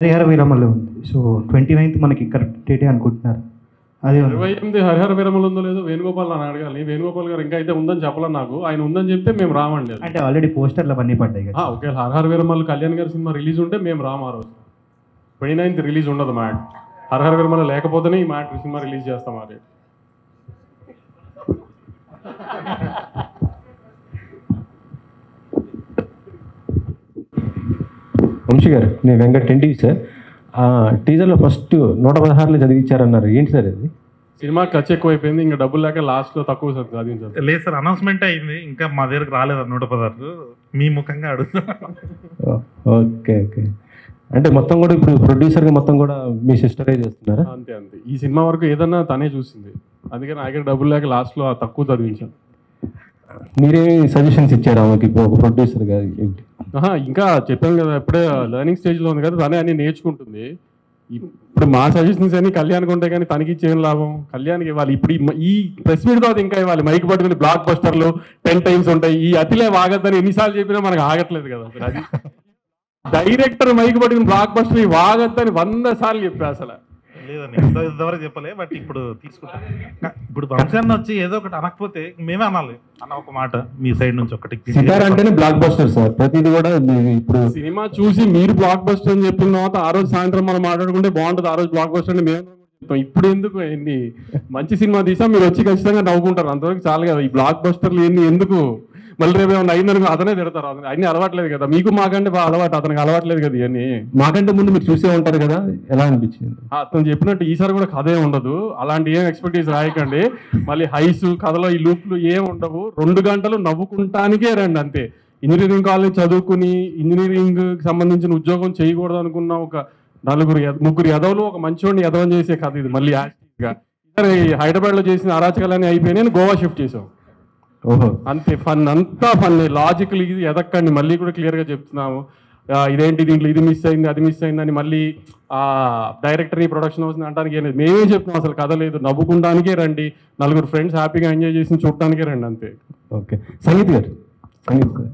హరిహర వీరమల్లు ఉంది. So 29th మనకి correct డేటే అనుకుంటున్నారు. అదే 28 హరిహర వీరమల్లు ఉందో లేదో వేణుగోపాల్ అని అడగాలి. వేణుగోపాల్ గారు ఇంకా అయితే ఉందని చెప్పాలి నాకు. ఆయన ఉందని చెప్తే మేము రామండి. అంటే ఆల్రెడీ పోస్టర్లు అవన్నీ పడ్డాయి కదా. ఒకవేళ హరిహర వీరమల్లు కళ్యాణ్ గారి సినిమా రిలీజ్ ఉంటే మేము రాము ఆ రోజు. 29th రిలీజ్ ఉండదు మ్యాట్. హరిహర వీరమల్లు లేకపోతేనే ఈ మ్యాట్ సినిమా రిలీజ్ చేస్తాం అది. వంశీ గారు, నేను వెంకట్ ఎన్టీవీ సార్. టీజర్లో ఫస్ట్ 116 చదివించారన్నారు, ఏంటి సార్ అది? సినిమా ఖర్చు ఎక్కువైపోయింది, ఇంకా డబ్బులు లేక లాస్ట్లో తక్కువ సార్ చదివించారు. లేదు సార్, అనౌన్స్మెంట్ అయింది, ఇంకా మా దగ్గరకు రాలేదు 116. మీ ముఖంగా అడుగుతా. Okay okay. అంటే మొత్తం కూడా ఇప్పుడు ప్రొడ్యూసర్గా మొత్తం కూడా మీ సిస్టరే చేస్తున్నారా? అంతే అంతే. ఈ సినిమా వరకు ఏదన్నా తనే చూసింది, అందుకని ఆయన డబ్బులు లేక లాస్ట్లో తక్కువ చదివించాను. మీరే సజెషన్స్ ఇచ్చారు ఆమెకి ఒక ప్రొడ్యూసర్గా? ఇంకా చెప్పాను కదా, ఇప్పుడే లెర్నింగ్ స్టేజ్లో ఉంది కదా, తనే అన్ని నేర్చుకుంటుంది. ఇప్పుడు మా సజెషన్స్ అన్ని కళ్యాణ్కి ఉంటాయి, కానీ తనకి ఇచ్చేం లాభం? కళ్యాణ్కి ఇవ్వాలి. ఇప్పుడు ఈ ప్రెస్ మీట్ తర్వాత ఇంకా ఇవ్వాలి. మైక్ పట్టుకుని బ్లాక్ బస్టర్లు 10 times ఉంటాయి. ఈ అతిలే వాగద్దని ఎన్నిసార్లు చెప్పినా మనకు ఆగట్లేదు కదా అసలు. అది డైరెక్టర్ మైక్ పట్టుకుని బ్లాక్ బస్టర్ వాగద్దని 100 సార్లు చెప్పా అసలు. లేదండి, ఇంతవరకు చెప్పలే, బట్ ఇప్పుడు తీసుకుంటా. ఇప్పుడు వంశాన్ని వచ్చి ఏదో ఒకటి అనకపోతే మేమే అనాలి అన్న ఒక మాట మీ సైడ్ నుంచి ఒకటి. సితార్ అంటేనే బ్లాక్ బస్టర్ సార్, ప్రతిది కూడా. ఇప్పుడు సినిమా చూసి మీరు బ్లాక్ బస్టర్ అని చెప్పిన తర్వాత ఆ రోజు సాయంత్రం మనం మాట్లాడుకుంటే బాగుంటుంది. ఆ రోజు బ్లాక్ బస్టర్ అని మేము చెప్తాం. ఇప్పుడు ఎందుకు ఎన్ని మంచి సినిమా తీసా మీరు వచ్చి ఖచ్చితంగా నవ్వుకుంటారు, అంతవరకు చాలు కదా. ఈ బ్లాక్ బస్టర్లు ఎన్ని ఎందుకు? మళ్ళీ రేపు ఏమన్నా అయిందనుకో అతనే తిడతారు. అన్ని అలవాట్లేదు కదా మీకు, మాకంటే అలవాటు, అతనికి అలవాట్లేదు కదా ఇవన్నీ. మాకంటే ముందు మీరు చూసే ఉంటారు కదా, ఎలా అనిపించింది? అతను చెప్పినట్టు ఈసారి కూడా కథ ఏమి ఉండదు, అలాంటి ఏం ఎక్స్పెక్టేషన్ రాయకండి. మళ్ళీ హైస్ కథలో ఈ లూప్లు ఏం ఉండవు. 2 గంటలు నవ్వుకుంటానికే రండి అంతే. ఇంజనీరింగ్ కాలేజ్ చదువుకుని ఇంజనీరింగ్ సంబంధించిన ఉద్యోగం చేయకూడదు అనుకున్న ఒక 4-3 ఎదవలు ఒక మంచివాడిని ఎదవం చేసే కథ ఇది. మళ్ళీ యాక్టివ్గా హైదరాబాద్లో చేసిన అరాచకాలన్నీ అయిపోయినాయి, గోవా షిఫ్ట్ చేసాం. ఓహో, అంతే. ఫన్, అంతా ఫన్. లాజికల్ ఇది ఎదక్కండి. మళ్ళీ కూడా క్లియర్గా చెప్తున్నాము. ఇదేంటి దీంట్లో ఇది మిస్ అయింది, అది మిస్ అయిందని మళ్ళీ డైరెక్టర్ని ప్రొడక్షన్ హౌస్ని అంటానికి ఏం లేదు. మేమే చెప్తున్నాం, అసలు కథ లేదు, నవ్వుకుంటానికే రండి. 4 ఫ్రెండ్స్ హ్యాపీగా ఎంజాయ్ చేసి చూడటానికే రండి అంతే. ఓకే. సంగీత్ గారు, సంగీత్ గారు